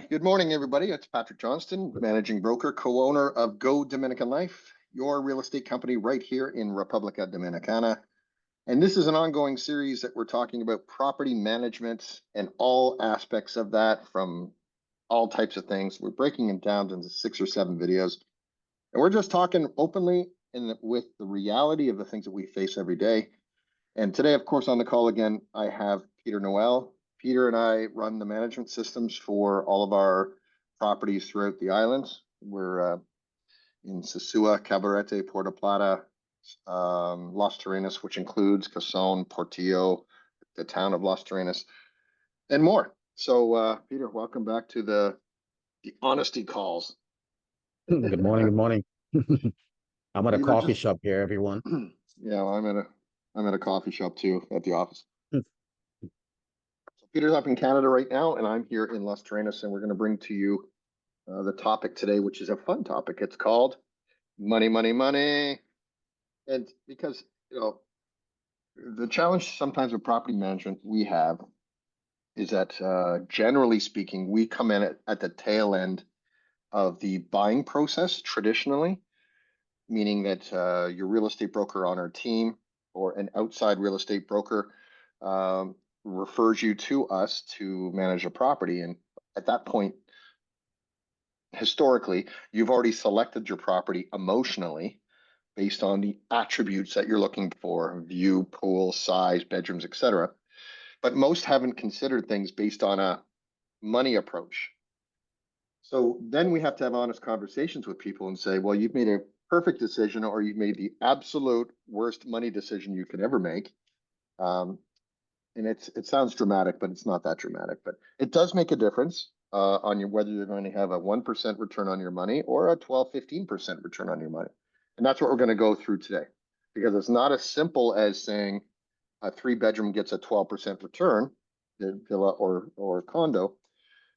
Good morning, everybody. It's Patrick Johnston, managing broker, co-owner of Go Dominican Life, your real estate company right here in Republica Dominicana. And this is an ongoing series that we're talking about property management and all aspects of that, from all types of things. We're breaking them down into 6 or 7 videos. And we're just talking openly and with the reality of the things that we face every day. And today, of course, on the call again, I have Peter Noel. Peter and I run the management systems for all of our properties throughout the islands. We're in Sosua, Cabarete, Puerto Plata, Las Terrenas, which includes Cason, Portillo, the town of Las Terrenas, and more. So, Peter, welcome back to the honesty calls. Good morning. Good morning. I'm at a coffee shop here, everyone. Yeah, well, I'm at a coffee shop too, at the office. So Peter's up in Canada right now, and I'm here in Las Terrenas, and we're going to bring to you the topic today, which is a fun topic. It's called money, money, money. And because, the challenge sometimes with property management we have is that generally speaking, we come in at the tail end of the buying process traditionally, meaning that your real estate broker on our team or an outside real estate broker refers you to us to manage a property. And at that point, historically, you've already selected your property emotionally based on the attributes that you're looking for: view, pool, size, bedrooms, etc. But most haven't considered things based on a money approach. So then we have to have honest conversations with people and say, well, you've made a perfect decision, or you've made the absolute worst money decision you could ever make. And it sounds dramatic, but it's not that dramatic. But it does make a difference on whether you're going to have a 1% return on your money or a 12, 15% return on your money. And that's what we're going to go through today, because it's not as simple as saying a 3-bedroom gets a 12% return, the villa or condo,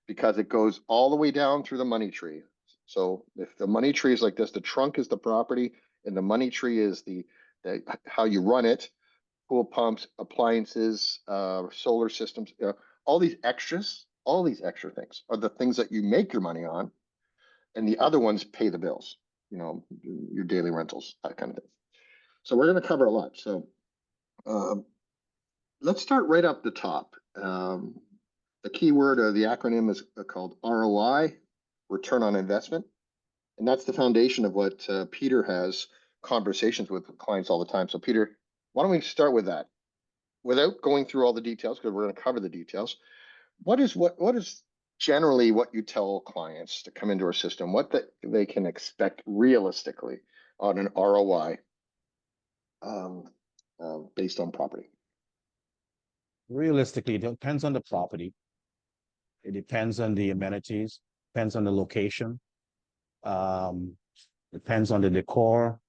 because it goes all the way down through the money tree. So if the money tree is like this, the trunk is the property, and the money tree is the how you run it: pool pumps, appliances, solar systems, all these extra things are the things that you make your money on, and the other ones pay the bills, your daily rentals, that kind of thing. So we're going to cover a lot. So let's start right up the top. The key word, or the acronym, is called ROI, return on investment. And that's the foundation of what Peter has conversations with clients all the time. So Peter, why don't we start with that? Without going through all the details, because we're going to cover the details, what is generally what you tell clients to come into our system, what they can expect realistically on an ROI based on property? Realistically, it depends on the property. It depends on the amenities, depends on the location, depends on the decor.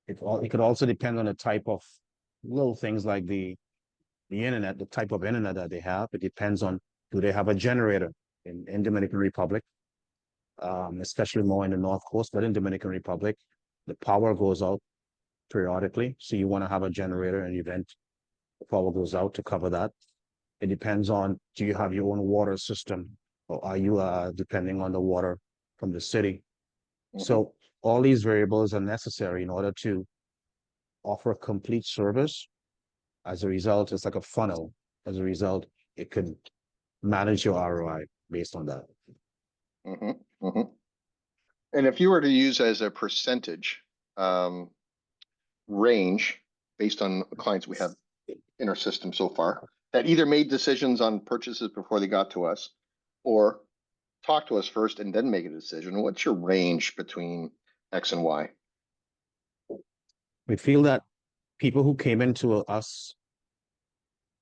It could also depend on the type of little things like the internet, the type of internet that they have. It depends on, do they have a generator in Dominican Republic, especially more in the North Coast, but in Dominican Republic, the power goes out periodically. So you want to have a generator in the event the power goes out to cover that. It depends on, do you have your own water system, or are you depending on the water from the city? Mm-hmm. So all these variables are necessary in order to offer a complete service. As a result, it's like a funnel. As a result, it could manage your ROI based on that. Mm-hmm. Mm-hmm. And if you were to use as a percentage range based on clients we have in our system so far, that either made decisions on purchases before they got to us, or talk to us first and then make a decision, what's your range between X and Y? We feel that people who came into us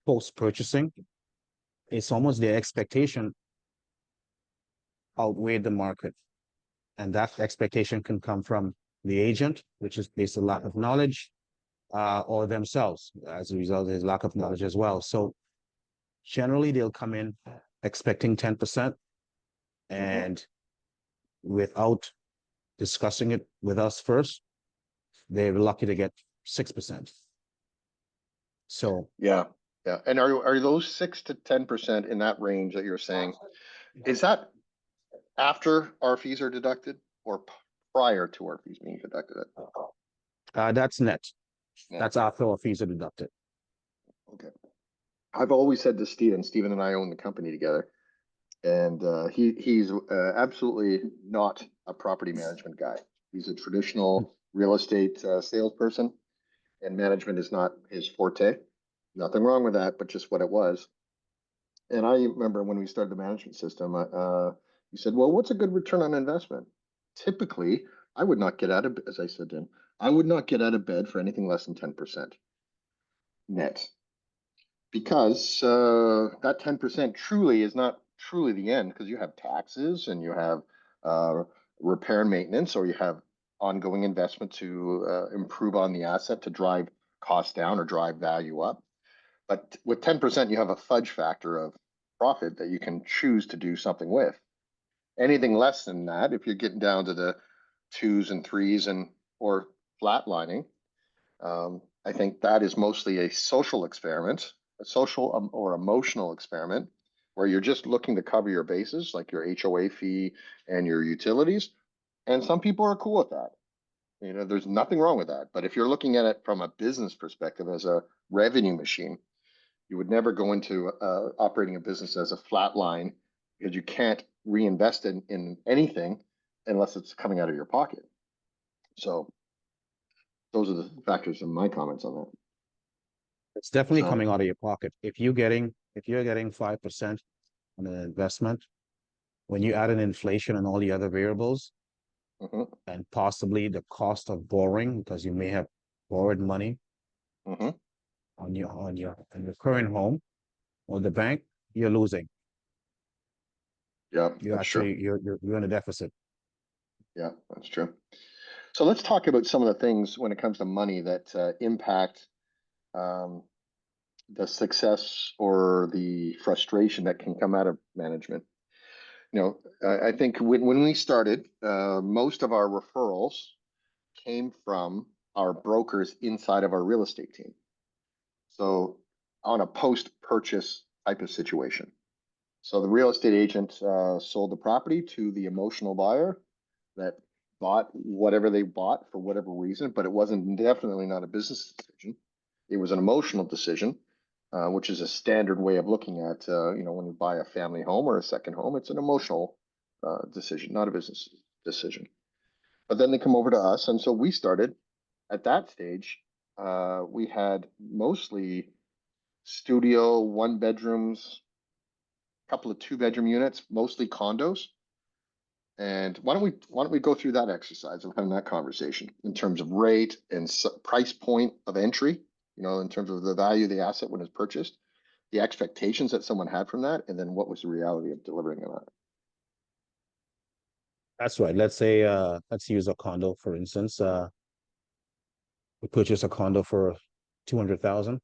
post-purchasing, it's almost their expectation outweighed the market. And that expectation can come from the agent, which is based on lack of knowledge, or themselves. As a result, there's lack of knowledge as well. So generally, they'll come in expecting 10%, and without discussing it with us first, they're lucky to get 6%. So yeah, Yeah, and are those 6 to 10% in that range that you're saying, is that after our fees are deducted or prior to our fees being deducted? That's net. Yeah, That's after our fees are deducted. okay. I've always said to Steven and I own the company together, and he's absolutely not a property management guy. He's a traditional real estate salesperson, and management is not his forte. Nothing wrong with that, but just what it was. And I remember when we started the management system, he said, "Well, what's a good return on investment?" Typically, I would not get out of, as I said to him, I would not get out of bed for anything less than 10% net, because that 10% truly is not truly the end, because you have taxes and you have uh, repair and maintenance, or you have ongoing investment to improve on the asset to drive costs down or drive value up. But with 10%, you have a fudge factor of profit that you can choose to do something with. Anything less than that, if you're getting down to the twos and threes and or flatlining, I think that is mostly a social experiment, a social or emotional experiment, where you're just looking to cover your bases, like your HOA fee and your utilities. And some people are cool with that. You know, there's nothing wrong with that. But if you're looking at it from a business perspective as a revenue machine, you would never go into operating a business as a flat line, because you can't reinvest in anything unless it's coming out of your pocket. So those are the factors in my comments on that. It's definitely So coming out of your pocket. If you're getting 5% on an investment, when you add in inflation and all the other variables, mhm, and possibly the cost of borrowing, because you may have borrowed money mhm. on your current home or the bank, you're losing. Yeah, You that's true. actually you're in a deficit. Yeah, that's true. So let's talk about some of the things when it comes to money that impact um, the success or the frustration that can come out of management. You know, I think when we started, most of our referrals came from our brokers inside of our real estate team. So on a post-purchase type of situation. So the real estate agent sold the property to the emotional buyer that bought whatever they bought for whatever reason, but it wasn't definitely not a business decision. It was an emotional decision, which is a standard way of looking at, when you buy a family home or a second home, it's an emotional decision, not a business decision. But then they come over to us, and so we started at that stage. We had mostly studio, one bedrooms, a couple of two-bedroom units, mostly condos. And why don't we go through that exercise of having that conversation in terms of rate and price point of entry, in terms of the value of the asset when it's purchased, the expectations that someone had from that, and then what was the reality of delivering on that. That's right. Let's use a condo, for instance. We purchase a condo for 200,000.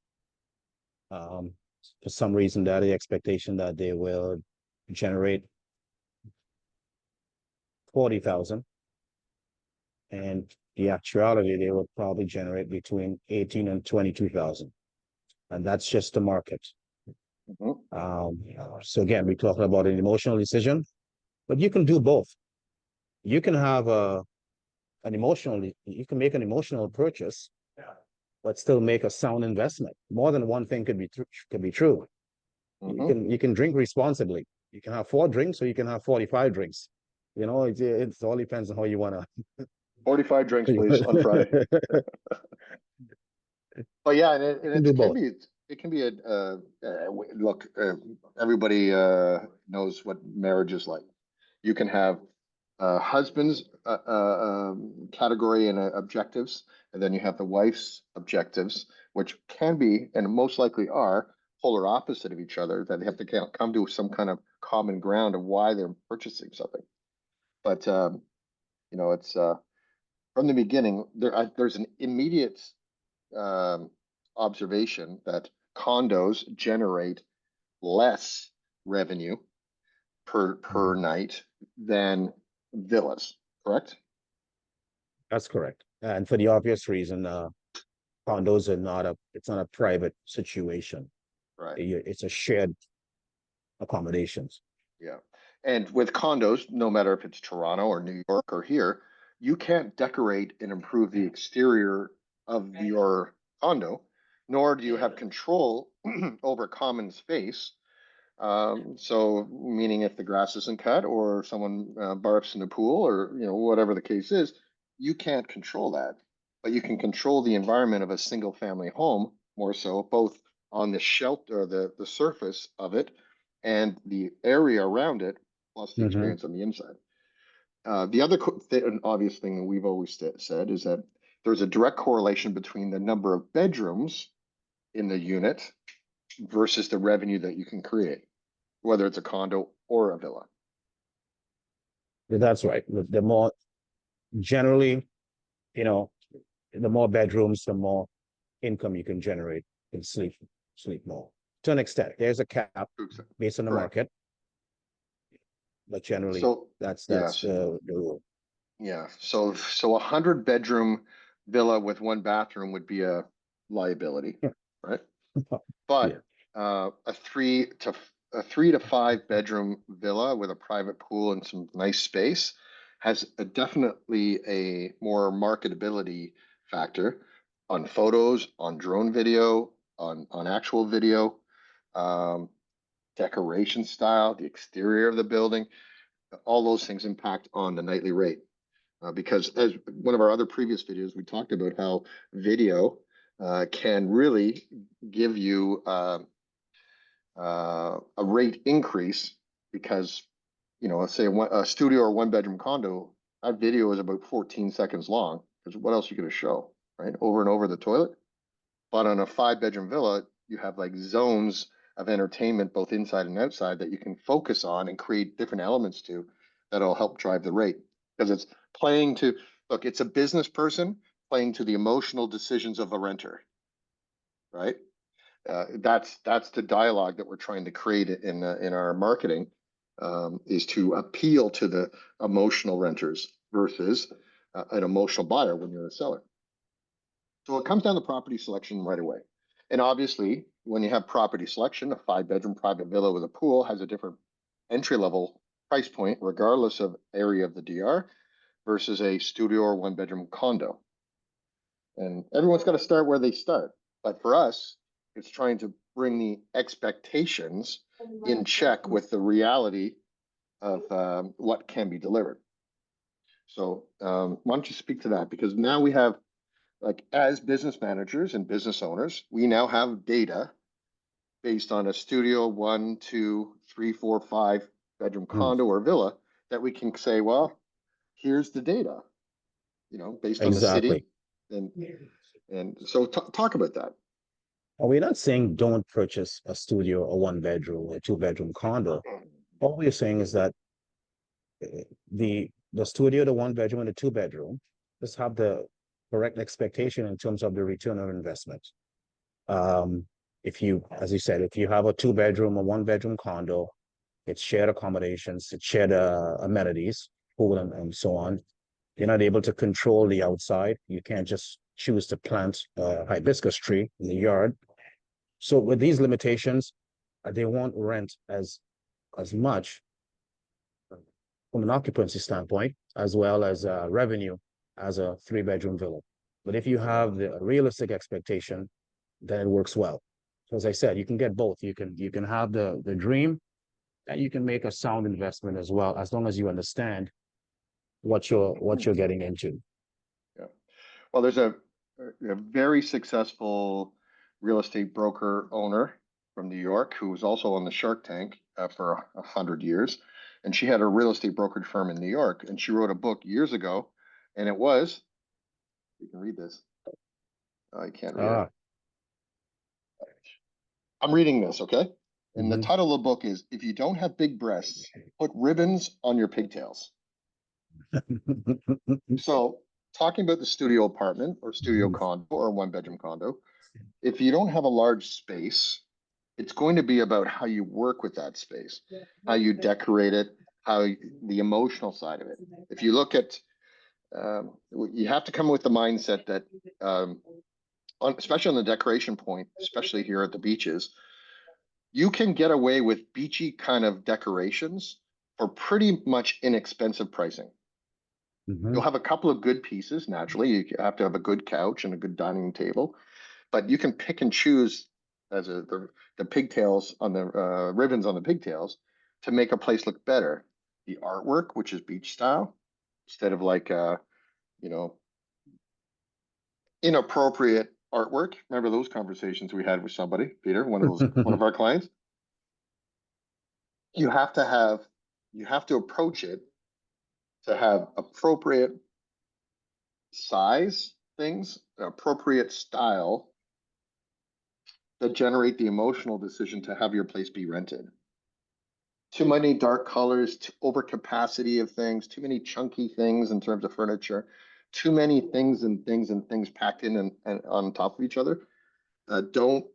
For some reason, that the expectation that they will generate 40,000, and the actuality they will probably generate between 18 and 22,000, and that's just the market. Mhm. So again, we're talking about an emotional decision, but you can do both. You can have you can make an emotional purchase, but still make a sound investment. More than one thing could be true. Mhm. You can drink responsibly. You can have 4 drinks, or you can have 45 drinks. It all depends on how you want 45 drinks, please, on Friday. to. But yeah, and it, and You can do it can both. be a look. Everybody knows what marriage is like. You can have husband's category and objectives, and then you have the wife's objectives, which can be and most likely are polar opposite of each other. That they have to come to some kind of common ground of why they're purchasing something. But it's from the beginning. There's an immediate um, observation that condos generate less revenue per Mhm. night than villas, correct? That's correct. And for the obvious reason, condos are not it's not a private situation. Right. It's a shared accommodations. Yeah. And with condos, no matter if it's Toronto or New York or here, you can't decorate and improve the exterior of your condo, nor do you have control over common space. So meaning if the grass isn't cut or someone barfs in the pool or whatever the case is, you can't control that. But you can control the environment of a single family home more so, both on the shelter, the surface of it and the area around it, plus the Mhm. experience on the inside. The other obvious thing that we've always said is that there's a direct correlation between the number of bedrooms in the unit versus the revenue that you can create, whether it's a condo or a villa. That's right. The more generally, you know, the more bedrooms, the more income you can generate and sleep more. To an extent, there's a cap based on the Correct. market, but generally, So that's yes, the rule. yeah. So 100-bedroom villa with one bathroom would be a liability, right? Yeah. But a 3 to 5 bedroom villa with a private pool and some nice space has definitely a more marketability factor on photos, on drone video, on actual video, um, decoration style, the exterior of the building. All those things impact on the nightly rate. Because as one of our other previous videos, we talked about how video can really give you a rate increase because, let's say a studio or one-bedroom condo, that video is about 14 seconds long. Because what else are you going to show, right? Over and over the toilet. But on a 5-bedroom villa, you have like zones of entertainment, both inside and outside, that you can focus on and create different elements to that'll help drive the rate. Because it's playing to, look, it's a business person playing to the emotional decisions of a renter, right? That's the dialogue that we're trying to create in our marketing, is to appeal to the emotional renters versus an emotional buyer when you're a seller. So it comes down to property selection right away. And obviously, when you have property selection, a 5-bedroom private villa with a pool has a different entry level price point, regardless of area of the DR, versus a studio or one-bedroom condo. And everyone's got to start where they start. But for us, it's trying to bring the expectations in check with the reality of what can be delivered. So why don't you speak to that? Because now we have, like, as business managers and business owners, we now have data based on a studio, 1, 2, 3, 4, 5-bedroom Mm, condo or villa that we can say, well, here's the data, based on the city. exactly. And so talk about that. Well, we're not saying don't purchase a studio, a one-bedroom, or 2-bedroom condo. All we're saying is that the studio, the 1-bedroom, and the 2-bedroom, just have the correct expectation in terms of the return on investment. If you, as you said, if you have a 2-bedroom or 1-bedroom condo, it's shared accommodations, it's shared amenities, pool and so on. You're not able to control the outside. You can't just choose to plant a hibiscus tree in the yard. So with these limitations, they won't rent as much from an occupancy standpoint, as well as revenue as a 3-bedroom villa. But if you have the realistic expectation, then it works well. So as I said, you can get both. You can have the dream, and you can make a sound investment as well, as long as you understand what you're getting into. Yeah. Well, there's a very successful real estate broker owner from New York who was also on the Shark Tank for 100 years. And she had a real estate brokerage firm in New York. And she wrote a book years ago. And it was, you can read this. I can't read it. Ah, I'm reading this, okay? And the mhm. title of the book is If You Don't Have Big Breasts, Put Ribbons on Your Pigtails. So, talking about the studio apartment or studio condo or one-bedroom condo, if you don't have a large space, it's going to be about how you work with that space, how you decorate it, the emotional side of it. If you look at, you have to come with the mindset that, especially on the decoration point, especially here at the beaches, You can get away with beachy kind of decorations for pretty much inexpensive pricing. You'll Mhm. have a couple of good pieces, naturally. You have to have a good couch and a good dining table, but you can pick and choose the pigtails on the ribbons on the pigtails to make a place look better. The artwork, which is beach style, instead of like you know, inappropriate artwork. Remember those conversations we had with somebody, Peter, one of our clients? You have to have you have to approach it to have appropriate size things, appropriate style that generate the emotional decision to have your place be rented. Too many dark colors, overcapacity of things, too many chunky things in terms of furniture, too many things and things and things packed in and on top of each other don't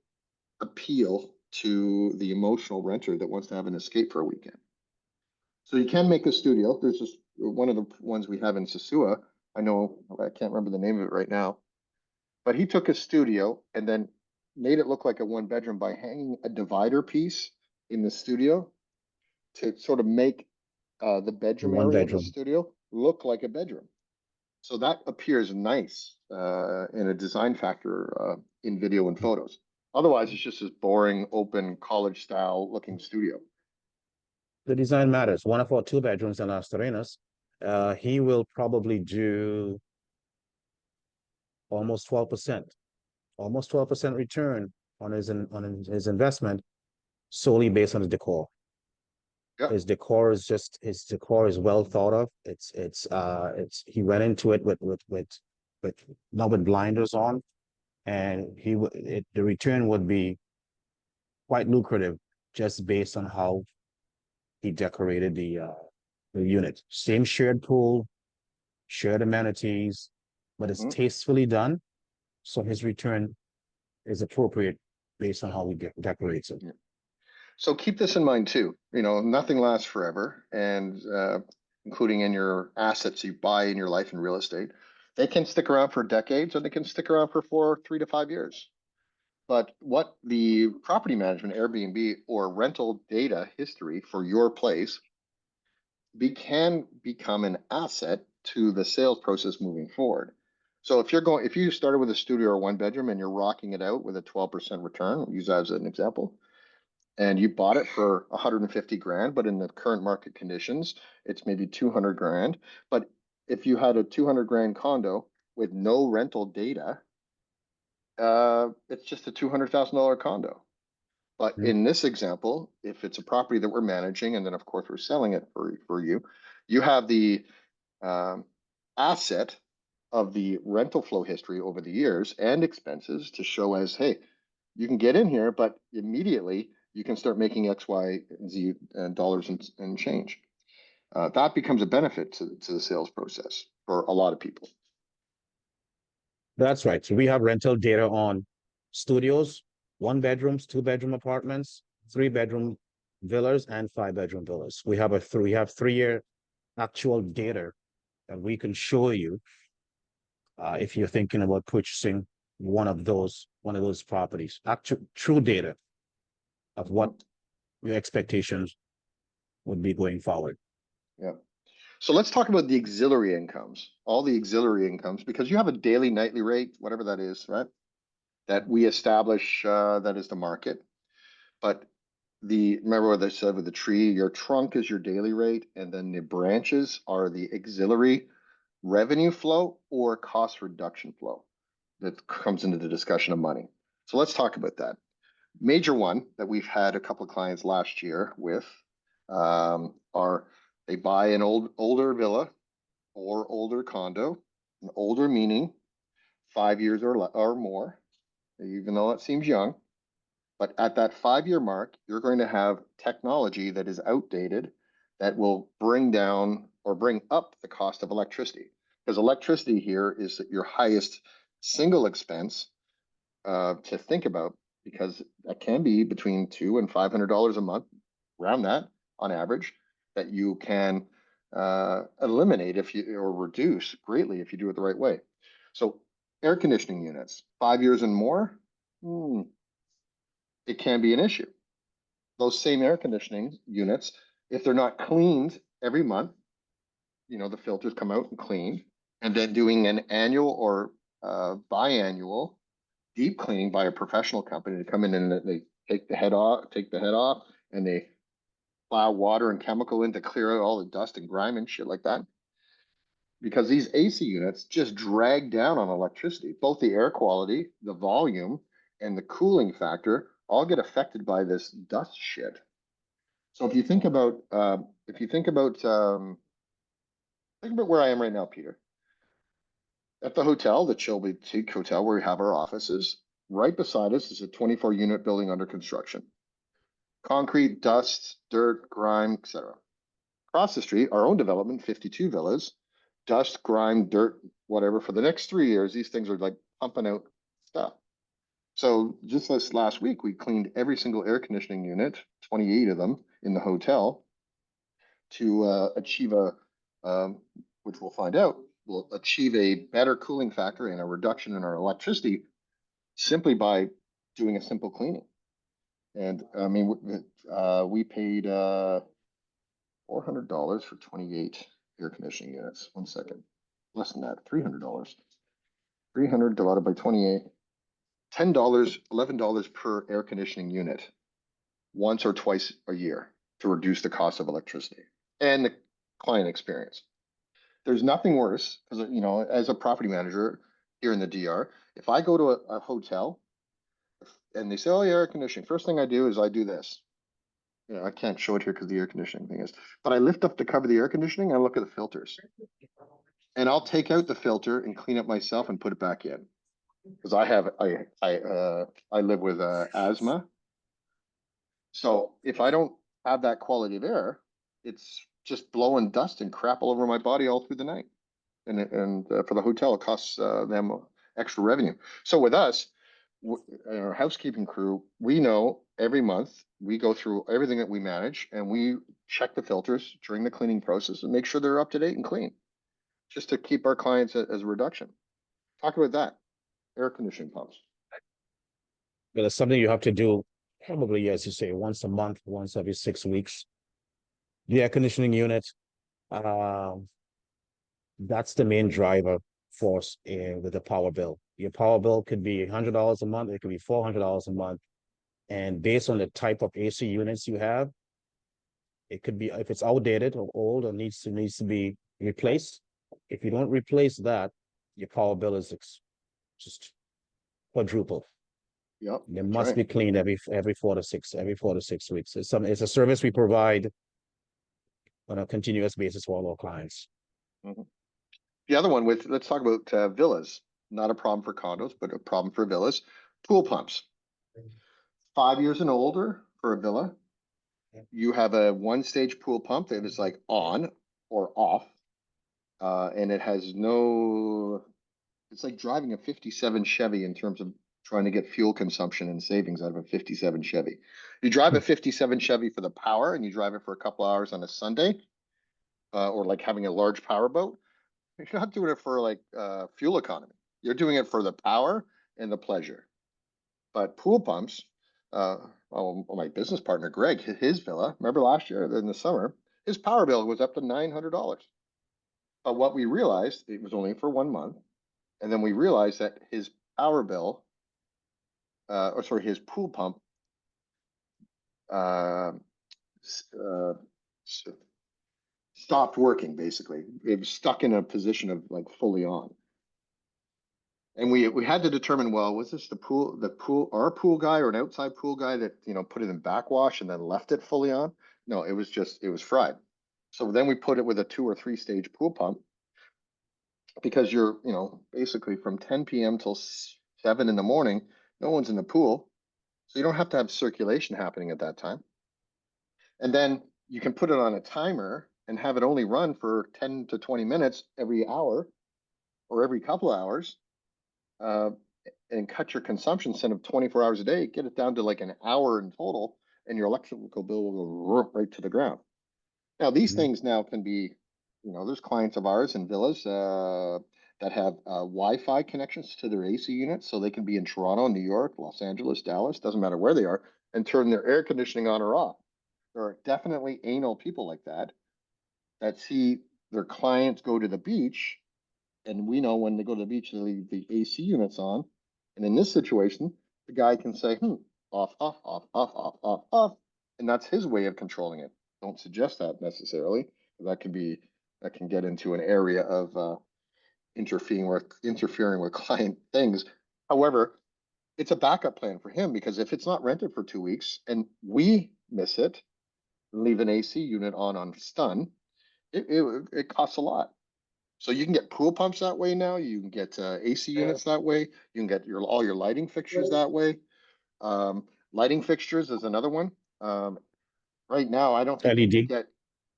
appeal to the emotional renter that wants to have an escape for a weekend. So you can make a studio. There's just one of the ones we have in Sosua. I know I can't remember the name of it right now, but he took a studio and then made it look like a one bedroom by hanging a divider piece in the studio to sort of make the bedroom One area of the bedroom. studio look like a bedroom. So that appears nice in a design factor in video and photos. Otherwise, it's just this boring, open, college style looking studio. The design matters. One of our two bedrooms in Las Terrenas, he will probably do almost 12%, almost 12% return on his investment solely based on the decor. Yeah. His decor is well thought of. He went into it with not with blinders on, and the return would be quite lucrative just based on how he decorated the unit. Same shared pool, shared amenities, but it's Mhm. tastefully done. So his return is appropriate based on how he decorates it. Yeah. So keep this in mind too. You know, nothing lasts forever, and including in your assets you buy in your life in real estate, they can stick around for decades, or they can stick around for 3 to 5 years. But what the property management, Airbnb, or rental data history for your place can become an asset to the sales process moving forward. So if you started with a studio or one bedroom and you're rocking it out with a 12% return, use that as an example, and you bought it for 150 grand, but in the current market conditions, it's maybe 200 grand. But if you had a 200 grand condo with no rental data, it's just a $200,000 condo. But Mm. in this example, if it's a property that we're managing, and then of course we're selling it for you, you have the um, asset of the rental flow history over the years and expenses to show as, hey, you can get in here, but immediately you can start making X, Y, and Z dollars and change. That becomes a benefit to the sales process for a lot of people. That's right. So we have rental data on studios, one bedrooms, two bedroom apartments, three bedroom villas, and five bedroom villas. We have 3 year actual data that we can show you if you're thinking about purchasing one of those properties. Actual true data of what Mhm. your expectations would be going forward. Yeah. So let's talk about the auxiliary incomes, all the auxiliary incomes, because you have a daily, nightly rate, whatever that is, right? That we establish that is the market. But remember what I said with the tree, your trunk is your daily rate, and then the branches are the auxiliary revenue flow or cost reduction flow that comes into the discussion of money. So let's talk about that. Major one that we've had a couple of clients last year with are they buy an older villa or older condo, an older meaning 5 years or more, even though it seems young. But at that 5 year mark, you're going to have technology that is outdated that will bring down or bring up the cost of electricity. Because electricity here is your highest single expense to think about, because that can be between $200 and $500 a month, around that on average, that you can eliminate if you or reduce greatly if you do it the right way. So air conditioning units, 5 years and more, it can be an issue. those same air conditioning units, if they're not cleaned every month, the filters come out and clean, and then doing an annual or biannual deep cleaning by a professional company to come in and they take the head off, and they plow water and chemical in to clear out all the dust and grime and shit like that. Because these AC units just drag down on electricity. Both the air quality, the volume, and the cooling factor all get affected by this dust shit. So if you think about where I am right now, Peter, at the hotel, the Chill Boutique Hotel, where we have our offices, right beside us is a 24-unit building under construction. Concrete, dust, dirt, grime, etc. Across the street, our own development, 52 villas, dust, grime, dirt, whatever. For the next 3 years, these things are like pumping out stuff. So just this last week, we cleaned every single air conditioning unit, 28 of them in the hotel, to achieve which we'll find out, will achieve a better cooling factor and a reduction in our electricity simply by doing a simple cleaning. And I mean, we paid $400 for 28 air conditioning units. 1 second, less than that, $300. 300 divided by 28, $10, $11 per air conditioning unit, once or twice a year, to reduce the cost of electricity and the client experience. There's nothing worse, because as a property manager here in the DR, if I go to a hotel and they say, "Oh, yeah, air conditioning," first thing I do is I do this. I can't show it here because the air conditioning thing is, but I lift up the cover of the air conditioning and I look at the filters, and I'll take out the filter and clean it myself and put it back in, because I live with asthma. So if I don't have that quality of air, it's just blowing dust and crap all over my body all through the night. And for the hotel, it costs them extra revenue. So with us, our housekeeping crew, we know every month we go through everything that we manage and we check the filters during the cleaning process and make sure they're up to date and clean, just to keep our clients as a reduction. Talk about that, air conditioning pumps. But it's something you have to do probably, as you say, once a month, once every 6 weeks. The air conditioning unit, that's the main driver force with the power bill. Your power bill could be $100 a month, it could be $400 a month. And based on the type of AC units you have, it could be, if it's outdated or old or needs to be replaced. If you don't replace that, your power bill is just quadruple. Yep, It must right. be cleaned every 4 to 6 weeks. It's a service we provide on a continuous basis for all our clients. Mm-hmm. The other one, let's talk about villas. Not a problem for condos, but a problem for villas. Pool pumps. 5 years and older for a villa. You have a 1-stage pool pump that is like on or off, and it has no. It's like driving a '57 Chevy in terms of trying to get fuel consumption and savings out of a '57 Chevy. You drive a '57 Chevy for the power, and you drive it for a couple hours on a Sunday, or like having a large power boat. You're not doing it for like fuel economy. You're doing it for the power and the pleasure. But pool pumps, my business partner, Greg, his villa, remember last year in the summer, his power bill was up to $900. But what we realized, it was only for 1 month. And then we realized that his power bill, his pool pump, stopped working, basically. It was stuck in a position of like fully on. And we had to determine, well, was this our pool guy or an outside pool guy that, put it in backwash and then left it fully on? No, it was fried. So then we put it with a 2 or 3 stage pool pump, because you're, basically from 10 p.m. till 7 in the morning, no one's in the pool. So you don't have to have circulation happening at that time. And then you can put it on a timer and have it only run for 10 to 20 minutes every hour or every couple of hours. And cut your consumption instead of 24 hours a day, get it down to like an hour in total, and your electrical bill will go right to the ground. Now, these things now can be, there's clients of ours in villas that have Wi-Fi connections to their AC units, so they can be in Toronto, New York, Los Angeles, Dallas, doesn't matter where they are, and turn their air conditioning on or off. There are definitely anal people like that see their clients go to the beach, and we know when they go to the beach, they leave the AC units on. And in this situation, the guy can say, off, off, off, off, off, off, off. And that's his way of controlling it. Don't suggest that necessarily. That can get into an area of interfering with client things. However, it's a backup plan for him, because if it's not rented for 2 weeks and we miss it, leave an AC unit on stun, it costs a lot. So you can get pool pumps that way now. You can get AC units that way. You can get all your lighting fixtures that way. Lighting fixtures is another one. Right now, I don't think you can LED. get.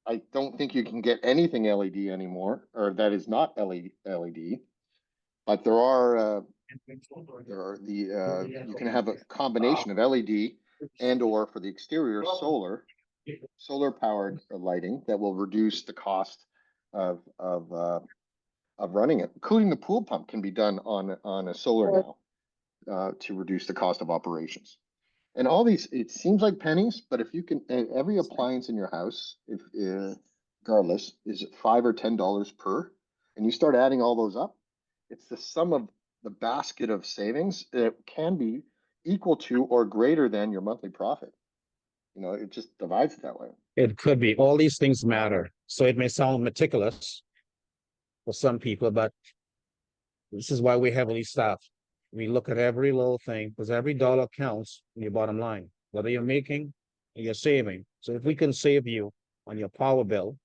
I don't think you can get anything LED anymore, or that is not LED. But you can have a combination of LED and or for the exterior solar powered lighting that will reduce the cost of running it. Including the pool pump can be done on a solar now to reduce the cost of operations. And all these, it seems like pennies, but if you can, every appliance in your house, if regardless, is $5 or $10 per, and you start adding all those up, it's the sum of the basket of savings. It can be equal to or greater than your monthly profit. It just divides it that way. It could be. All these things matter. So it may sound meticulous for some people, but this is why we heavily staff. We look at every little thing, because every dollar counts in your bottom line, whether you're making or you're saving. So if we can save you on your power bill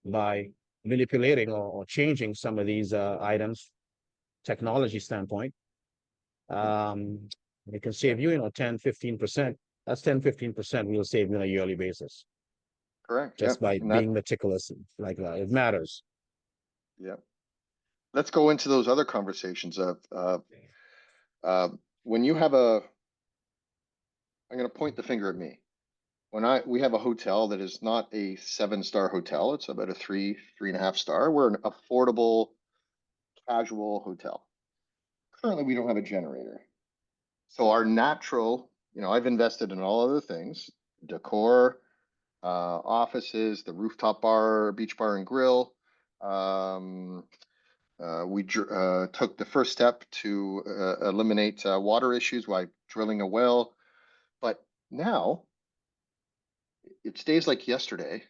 by manipulating or changing some of these items, technology standpoint, it can save you, 10, 15%. That's 10, 15% we'll save you on a yearly basis. Correct. Just by And being meticulous like that. It matters. Yeah. Let's go into those other conversations of when you have I'm going to point the finger at me. We have a hotel that is not a 7-star hotel. It's about a 3.5 star. We're an affordable, casual hotel. Currently, we don't have a generator. So our natural, I've invested in all other things, decor, offices, the rooftop bar, beach bar and grill. We took the first step to eliminate water issues by drilling a well. But now it's days like yesterday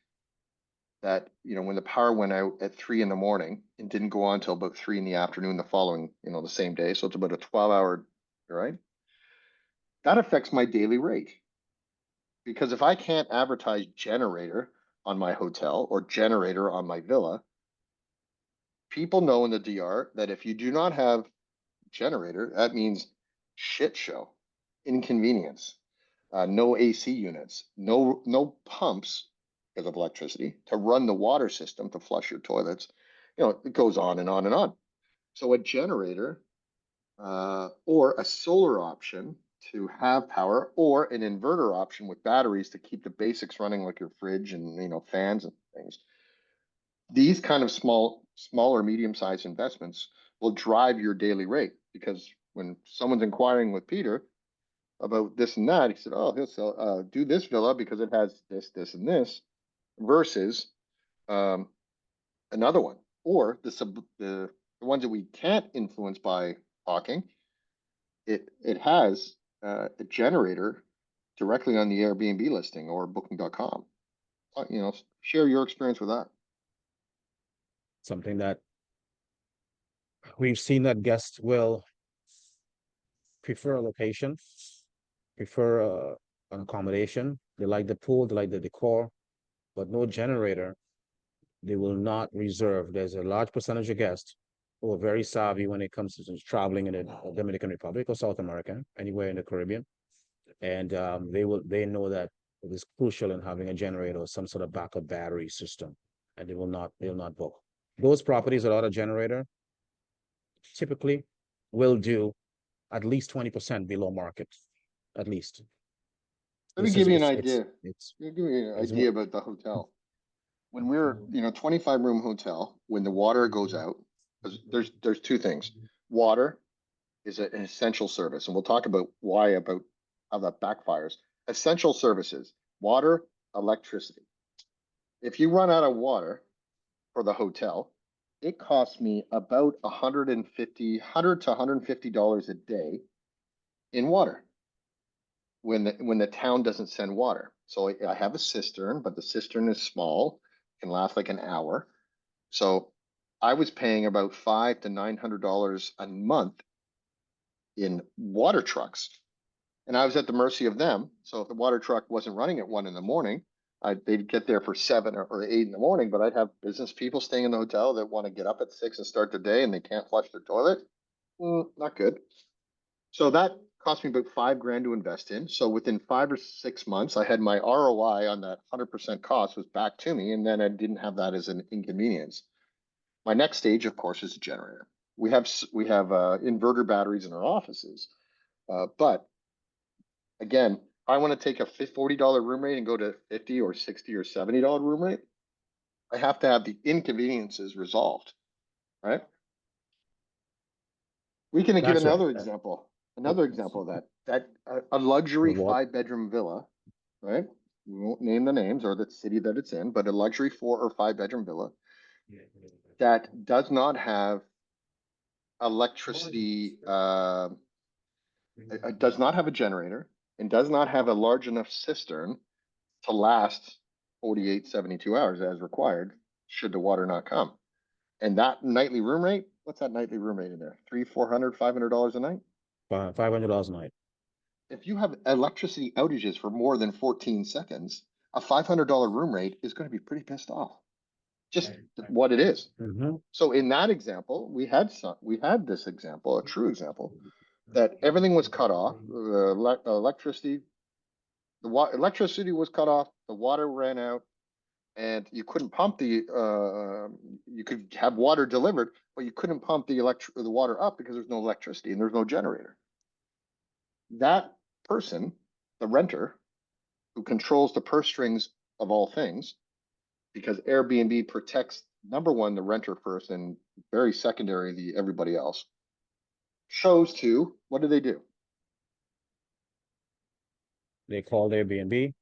that, when the power went out at 3 in the morning and didn't go on until about 3 in the afternoon the following, the same day. So it's about a 12-hour, right? That affects my daily rate. Because if I can't advertise generator on my hotel or generator on my villa, people know in the DR that if you do not have generator, that means shit show, inconvenience, no AC units, no pumps because of electricity to run the water system to flush your toilets. It goes on and on and on. So a generator or a solar option to have power, or an inverter option with batteries to keep the basics running, like your fridge and fans and things. These kind of smaller, medium-sized investments will drive your daily rate, because when someone's inquiring with Peter about this and that, he said, "Oh, he'll do this villa because it has this, this, and this," versus another one, or the ones that we can't influence by talking. It has a generator directly on the Airbnb listing or Booking.com. Share your experience with that. Something that we've seen that guests will prefer a location, prefer an accommodation. They like the pool, they like the decor, but no generator. They will not reserve. There's a large percentage of guests who are very savvy when it comes to traveling in the Dominican Republic or South America, anywhere in the Caribbean. And they know that it is crucial in having a generator or some sort of backup battery system, and they'll not book. Those properties without a generator typically will do at least 20% below market, at least. Let me give you an idea. Let me give you an idea about the hotel. When we're, 25-room hotel, when the water goes out, there's two things. Water is an essential service, and we'll talk about how that backfires. Essential services, water, electricity. If you run out of water for the hotel, it costs me about $100 to $150 a day in water when the town doesn't send water. So I have a cistern, but the cistern is small, can last like an hour. So I was paying about $500 to $900 a month in water trucks, and I was at the mercy of them. So if the water truck wasn't running at 1 in the morning, they'd get there for 7 or 8 in the morning. But I'd have business people staying in the hotel that want to get up at 6 and start their day, and they can't flush their toilet. Not good. So that cost me about $5,000 to invest in. So within 5 or 6 months, I had my ROI on that 100% cost was back to me, and then I didn't have that as an inconvenience. My next stage, of course, is a generator. We have inverter batteries in our offices, but again, I want to take a $40 room rate and go to $50 or $60 or $70 room rate. I have to have the inconveniences resolved, right? We can give That's right. another example. Another example of that a luxury What? 5-bedroom villa, right? We won't name the names or the city that it's in, but a luxury 4 or 5-bedroom villa that does not have electricity, does not have a generator, and does not have a large enough cistern to last 48, 72 hours as required, should the water not come. And that nightly room rate, what's that nightly room rate in there? $300, $400, $500 a night? $500 a night. If you have electricity outages for more than 14 seconds, a $500 room rate is going to be pretty pissed off. Just what it is. Mm-hmm. So in that example, we had this example, a true example, that everything was cut off. Electricity was cut off. The water ran out, and you couldn't pump the. You could have water delivered, but you couldn't pump the water up because there's no electricity and there's no generator. That person, the renter, who controls the purse strings of all things, because Airbnb protects, number one, the renter first, and very secondary, everybody else, chose to, what do? They called Airbnb,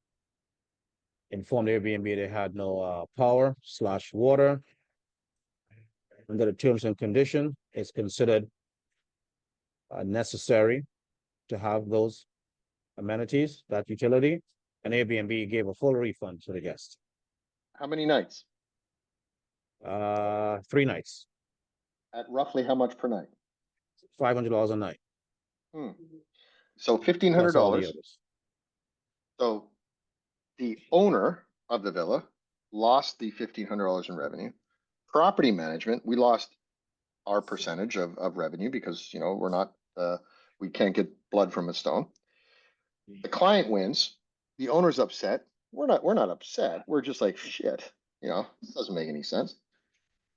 informed Airbnb they had no power/water. Under the terms and conditions, it's considered necessary to have those amenities, that utility, and Airbnb gave a full refund to the guest. How many nights? 3 nights, At roughly how much per night? $500 a night. So Plus all the $1,500. others. So the owner of the villa lost the $1,500 in revenue. Property management, we lost our percentage of revenue because we're not we can't get blood from a stone. The client wins. The owner's upset. We're not upset. We're just like, shit, this doesn't make any sense.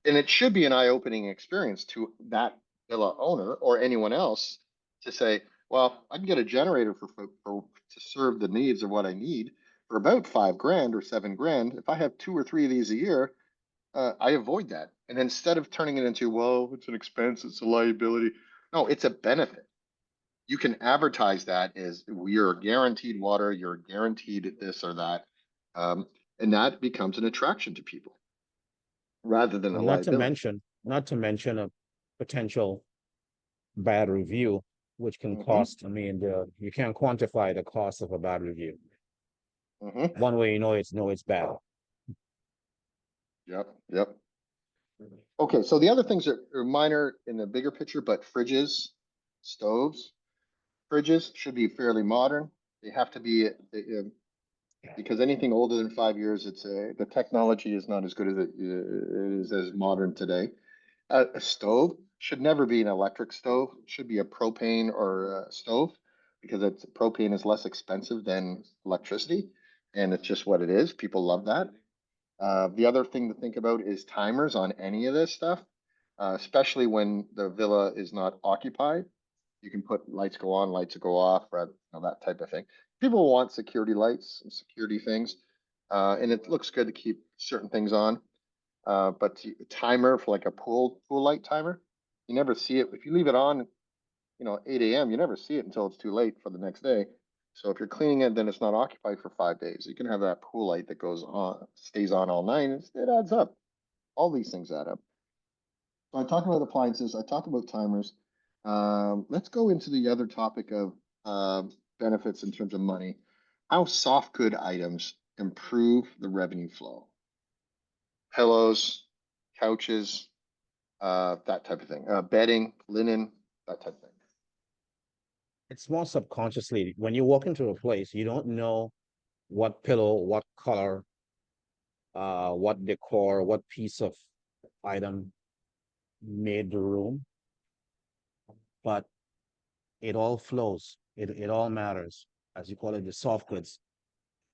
And it should be an eye-opening experience to that villa owner or anyone else to say, well, I can get a generator to serve the needs of what I need for about $5,000 or $7,000. If I have 2 or 3 of these a year, I avoid that. And instead of turning it into, well, it's an expense, it's a liability. No, it's a benefit. You can advertise that as you're guaranteed water, you're guaranteed this or that. And that becomes an attraction to people rather than a liability. Not to mention a potential bad review, which can cost. I mean, you can't quantify the cost of a bad review. One way it's bad. Yep. Okay, so the other things are minor in the bigger picture, but fridges, stoves, fridges should be fairly modern. They have to be because anything older than 5 years, the technology is not as good as it is as modern today. A stove should never be an electric stove. It should be a propane or a stove because propane is less expensive than electricity, and it's just what it is. People love that. The other thing to think about is timers on any of this stuff, especially when the villa is not occupied. You can put lights go on, lights go off, that type of thing. People want security lights and security things, and it looks good to keep certain things on. But a timer for like a pool light timer, you never see it. If you leave it on, 8 a.m., you never see it until it's too late for the next day. So if you're cleaning it, then it's not occupied for 5 days. You can have that pool light that goes on, stays on all night. It adds up. All these things add up. So I talked about appliances. I talked about timers. Let's go into the other topic of benefits in terms of money. How soft good items improve the revenue flow. Pillows, couches, that type of thing. Bedding, linen, that type of thing. It's more subconsciously. When you walk into a place, you don't know what pillow, what color, what decor, what piece of item made the room, but it all flows. It all matters. As you call it, the soft goods.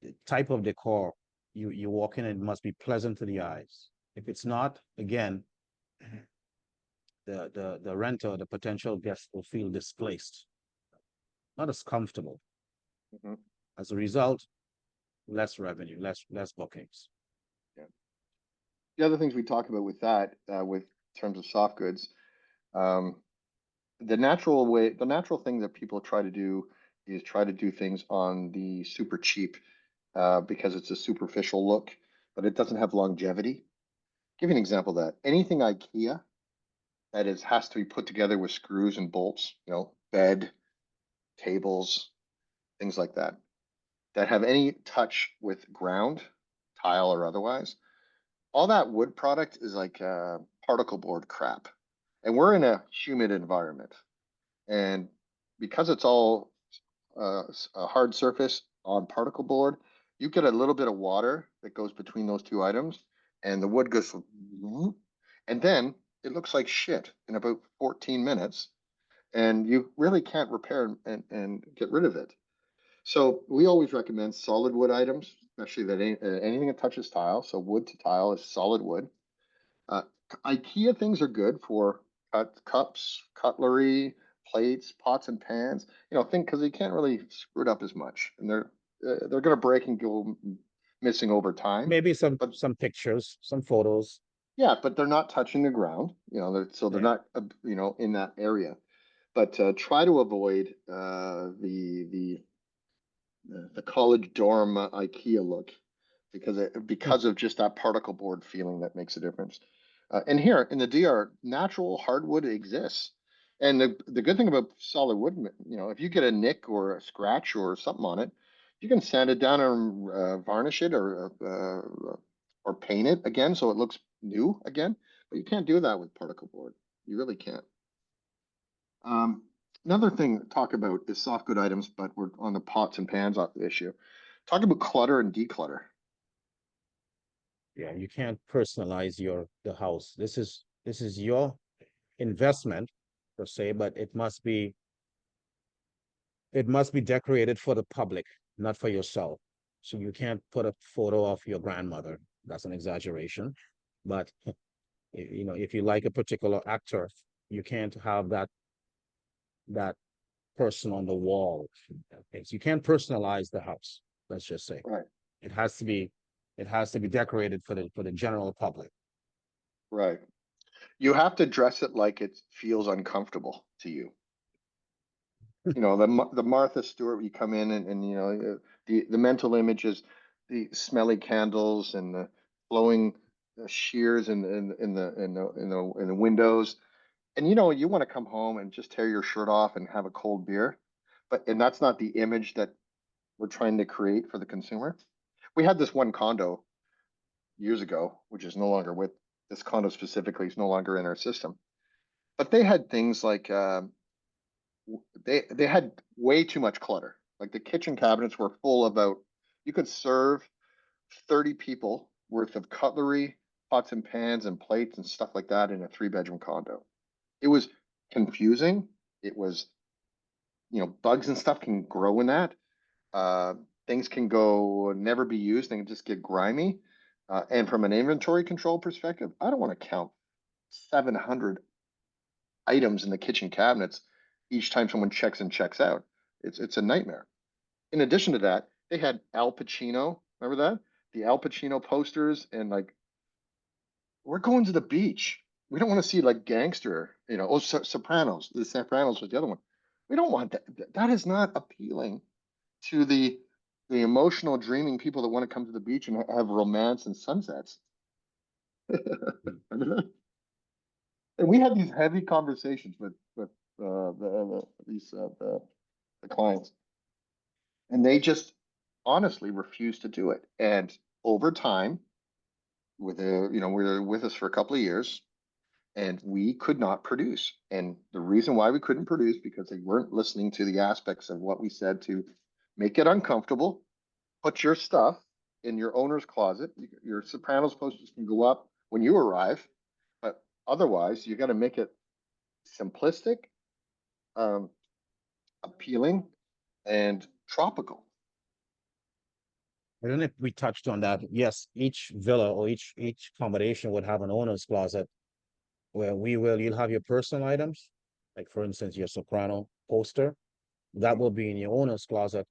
The type of decor you walk in, it must be pleasant to the eyes. If it's not, again, the renter, the potential guest will feel displaced, not as comfortable. Mhm. As a result, less revenue, less bookings. Yeah. The other things we talk about with that, with terms of soft goods, um, the natural thing that people try to do is try to do things on the super cheap, because it's a superficial look, but it doesn't have longevity. Give you an example of that anything IKEA that is has to be put together with screws and bolts, bed, tables, things like that, that have any touch with ground, tile or otherwise. All that wood product is like particle board crap. And we're in a humid environment. And because it's all a hard surface on particle board, you get a little bit of water that goes between those two items, and the wood goes, and then it looks like shit in about 14 minutes, and you really can't repair and get rid of it. So we always recommend solid wood items, especially that anything that touches tile. So wood to tile is solid wood. Uh, IKEA things are good for cups, cutlery, plates, pots and pans. Think because you can't really screw it up as much, and they're going to break and go missing over time. Maybe But some pictures, some photos. yeah, but they're not touching the ground. So they're Yeah. not in that area. But try to avoid the college dorm IKEA look because of just that particle board feeling that makes a difference. And here in the DR, natural hardwood exists. And the good thing about solid wood, if you get a nick or a scratch or something on it, you can sand it down and varnish it or paint it again so it looks new again. But you can't do that with particle board. You really can't. Um, Another thing to talk about is soft good items, but we're on the pots and pans issue. Talk about clutter and declutter. Yeah, you can't personalize the house. This is your investment per se, but it must be decorated for the public, not for yourself. So you can't put a photo of your grandmother. That's an exaggeration. But if you like a particular actor, you can't have that person on the wall. Okay, so you can't personalize the house. Let's just say Right, it has to be it has to be decorated for the general public. right. You have to dress it like it feels uncomfortable to you. The Martha Stewart. You come in and the mental image is the smelly candles and the flowing shears in the windows. And you want to come home and just tear your shirt off and have a cold beer, and that's not the image that we're trying to create for the consumer. We had this one condo years ago, which is no longer with this condo specifically, is no longer in our system. But they had things like they had way too much clutter. Like the kitchen cabinets were full about you could serve 30 people worth of cutlery, pots and pans and plates and stuff like that in a 3-bedroom condo. It was confusing. It was, bugs and stuff can grow in that. Uh, Things can go never be used and just get grimy. And from an inventory control perspective, I don't want to count 700 items in the kitchen cabinets each time someone checks and checks out. It's a nightmare. In addition to that, they had Al Pacino. Remember that? The Al Pacino posters and like we're going to the beach. We don't want to see like gangster, Sopranos. The Sopranos was the other one. We don't want that. That is not appealing to the emotional dreaming people that want to come to the beach and have romance and sunsets. And we had these heavy conversations with the clients, and they just honestly refused to do it. And over time, with were with us for a couple of years, and we could not produce. And the reason why we couldn't produce because they weren't listening to the aspects of what we said to make it uncomfortable. Put your stuff in your owner's closet. Your Sopranos posters can go up when you arrive, but otherwise, you got to make it simplistic, um, appealing, and tropical. I don't know if we touched on that. Yes, each villa or each accommodation would have an owner's closet where you'll have your personal items, like for instance, your soprano poster, that will be in your owner's closet.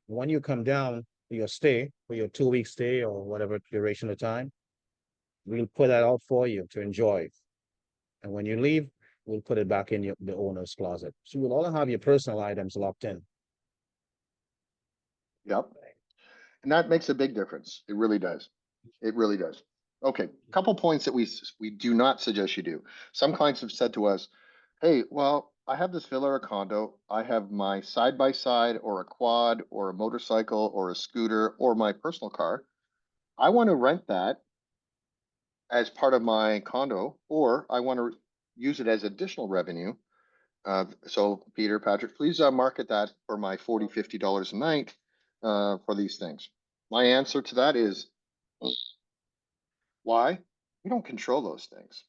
When you come down for your stay, for your 2 week stay or whatever duration of time, we'll put that out for you to enjoy. And when you leave, we'll put it back in the owner's closet. So you'll all have your personal items locked in. Yep. And that makes a big difference. It really does. It really does. Okay, couple points that we do not suggest you do. Some clients have said to us, "Hey, well, I have this villa or condo. I have my side by side or a quad or a motorcycle or a scooter or my personal car. I want to rent that as part of my condo, or I want to use it as additional revenue. So Peter, Patrick, please market that for my $40, $50 a night for these things." My answer to that is, why? We don't control those things.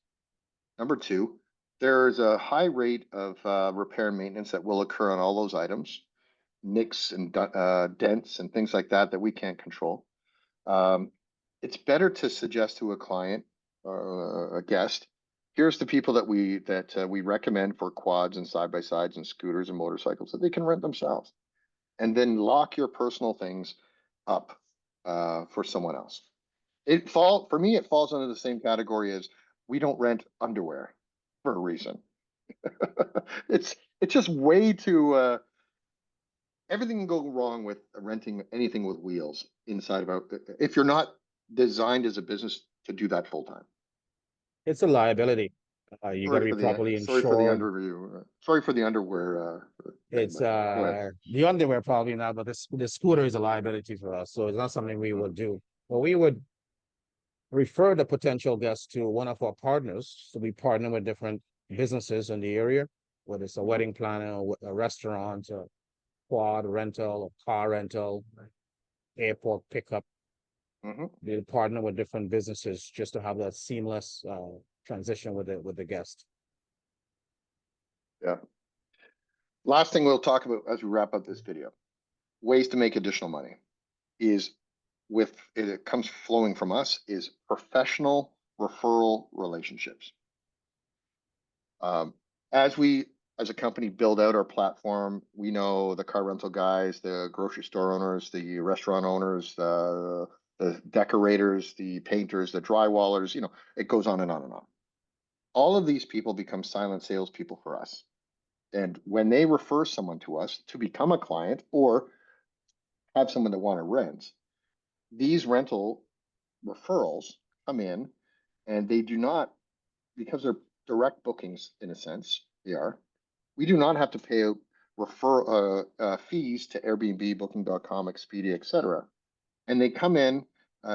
Number two, there's a high rate of repair and maintenance that will occur on all those items, nicks and dents and things like that we can't control. It's better to suggest to a client or a guest, here's the people that we recommend for quads and side by sides and scooters and motorcycles that they can rent themselves, and then lock your personal things up for someone else. For me, it falls under the same category as we don't rent underwear for a reason. it's just way too everything can go wrong with renting anything with wheels inside of if you're not designed as a business to do that full time. It's a liability. You got to be properly Sorry for the insured. underview. Sorry for the underwear. It's Go ahead. the underwear probably not, but the scooter is a liability for us, so it's not something we would do. But we would refer the potential guest to one of our partners. So we partner with different businesses in the area, whether it's a wedding planner, a restaurant, a quad rental, a car rental, airport pickup. We'll partner with different businesses just to have that seamless transition with the guest. Yeah. Last thing we'll talk about as we wrap up this video, ways to make additional money is it comes flowing from us is professional referral relationships. As a company build out our platform, we know the car rental guys, the grocery store owners, the restaurant owners, the decorators, the painters, the drywallers, it goes on and on and on. All of these people become silent salespeople for us. And when they refer someone to us to become a client or have someone that want to rent, these rental referrals come in, and they do not, because they're direct bookings in a sense, we do not have to pay fees to Airbnb, Booking.com, Expedia, etc. And they come in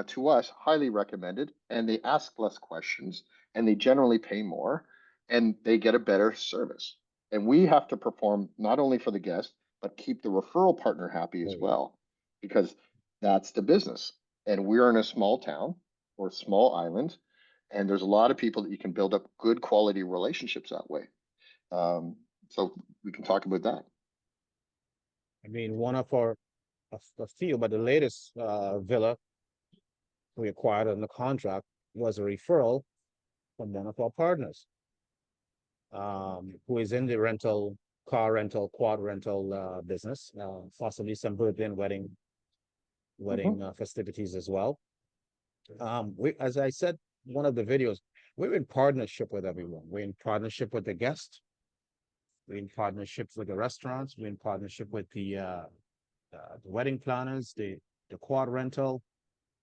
to us highly recommended, and they ask less questions, and they generally pay more, and they get a better service. And we have to perform not only for the guest, but keep the referral partner happy as well, because that's the business. And we're in a small town or small island, and there's a lot of people that you can build up good quality relationships that way. So we can talk about that. I mean, one of a few, but the latest villa we acquired on the contract was a referral from one of our partners, who is in the car rental, quad rental business, possibly some birthday and wedding festivities as well. As I said, one of the videos, we're in partnership with everyone. We're in partnership with the guest. We're in partnership with the restaurants. We're in partnership with the the wedding planners, the quad rental.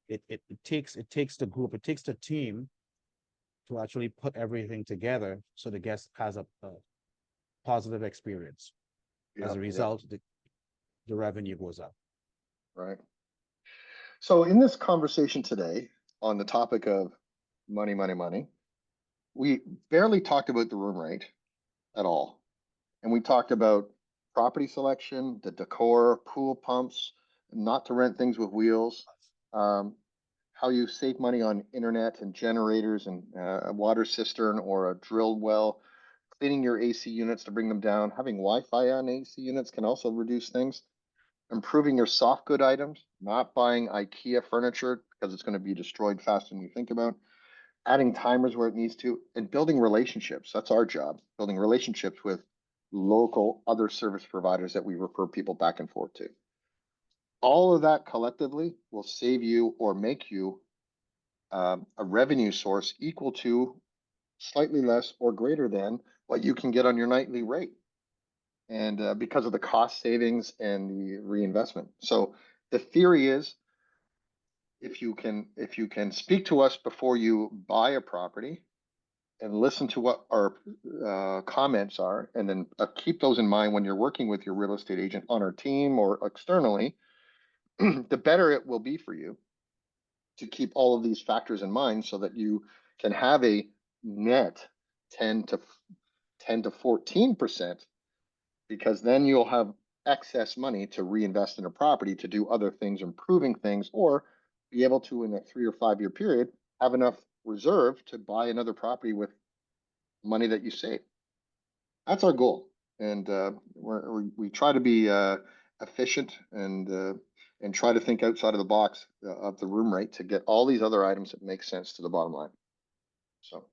It takes the group, it takes the team to actually put everything together so the guest has a positive experience. As a Yeah, result, the revenue goes up. right. So in this conversation today on the topic of money, money, money, we barely talked about the room rate at all. And we talked about property selection, the decor, pool pumps, not to rent things with wheels, um, how you save money on internet and generators and a water cistern or a drilled well, cleaning your AC units to bring them down, having Wi-Fi on AC units can also reduce things, improving your soft good items, not buying IKEA furniture because it's going to be destroyed faster than you think about, adding timers where it needs to, and building relationships. That's our job, building relationships with local other service providers that we refer people back and forth to. All of that collectively will save you or make you a revenue source equal to, slightly less, or greater than what you can get on your nightly rate. And because of the cost savings and the reinvestment. So the theory is, if you can speak to us before you buy a property and listen to what our comments are, and then keep those in mind when you're working with your real estate agent on our team or externally, the better it will be for you to keep all of these factors in mind so that you can have a net 10 to 14%, because then you'll have excess money to reinvest in a property to do other things, improving things, or be able to, in a 3 or 5 year period, have enough reserve to buy another property with money that you save. That's our goal, and we try to be efficient and try to think outside of the box of the room rate to get all these other items that make sense to the bottom line. So,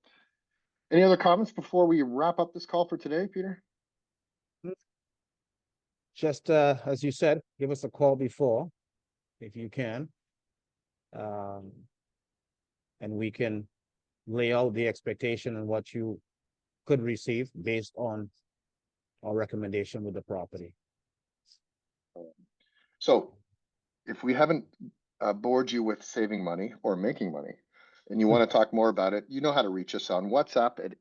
any other comments before we wrap up this call for today, Peter? Just as you said, give us a call before, if you can. And we can lay out the expectation and what you could receive based on our recommendation with the property. So, if we haven't bored you with saving money or making money, and you want to talk more about it, you know how to reach us on WhatsApp at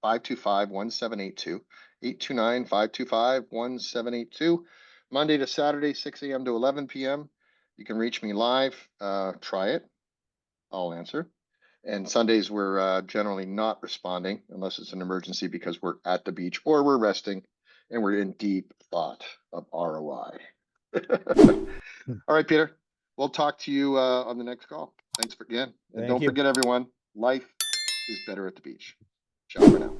829-525-1782, 829-525-1782, Monday to Saturday, 6 a.m. to 11 p.m. You can reach me live. Try it. I'll answer. And Sundays, we're generally not responding unless it's an emergency because we're at the beach or we're resting and we're in deep thought of ROI. All right, Peter. We'll talk to you on the next call. Thanks again. And Thank don't you. forget, everyone, life is better at the beach. Ciao for now.